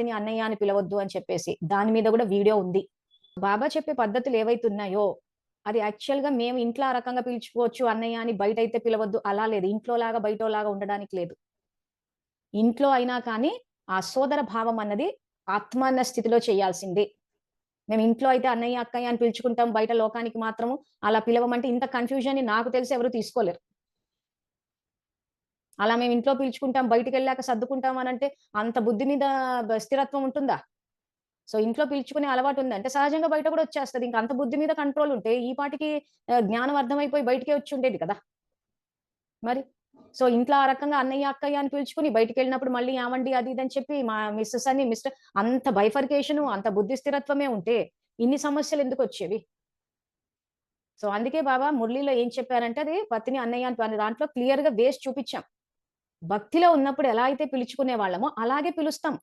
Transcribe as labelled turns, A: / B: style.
A: భర్తని అన్నయ్య అని పిలవద్దు అని చెప్పేసి. దాని మీద కూడా వీడియో ఉంది. బాబా చెప్పే పద్ధతులు ఏవైతే ఉన్నాయో, అది యాక్చువల్‌గా మేము ఇంట్లో ఆ రకంగా పిలుచుకోవచ్చు అన్నయ్య అని, బయటైతే పిలవద్దు అలా లేదు. ఇంట్లోలాగా బయటోలాగా ఉండడానికి లేదు. ఇంట్లో అయినా కానీ ఆ సోదర భావం అన్నది ఆత్మాన్న స్థితిలో చేయాల్సిందే. మేము ఇంట్లో అయితే అన్నయ్య, అక్కయ్య అని పిలుచుకుంటాం. బయట లోకానికి మాత్రము అలా పిలవమంటే ఇంత కన్‌ఫ్యూజన్‌ని నాకు తెలిసి ఎవరు తీసుకోలేరు. అలా మేము ఇంట్లో పిలుచుకుంటాం, బయటికెళ్ళాక సర్దుకుంటాం అనంటే అంత బుద్ధి మీద స్థిరత్వం ఉంటుందా? సో, ఇంట్లో పిలుచుకునే అలవాటుందంటే సహజంగా బయట కూడా వచ్చేస్తది. ఇంక అంత బుద్ధి మీద కంట్రోల్ ఉంటే ఈ పాటికి జ్ఞానం అర్థమైపోయి బయటికే వచ్చుండేది కదా! మరి. సో, ఇంట్లో ఆ రకంగా అన్నయ్య, అక్కయ్య అని పిలుచుకొని బయటికెళ్ళినప్పుడు మళ్ళీ ఏవండి అది ఇది అని చెప్పి మా మిసెస్ అని మిస్టర్ అంత బైఫర్కేషను, అంత బుద్ధి స్థిరత్వమే ఉంటే ఇన్ని సమస్యలెందుకొచ్చేవి? సో, అందుకే బాబా మురళిలో ఏం చెప్పారంటే అది పతిని అన్నయ్య అని దాంట్లో క్లియర్‌గా వేసి చూపిచ్చాం. భక్తిలో ఉన్నప్పుడు ఎలా అయితే పిలుచుకునేవాళ్ళమో అలాగే పిలుస్తాం.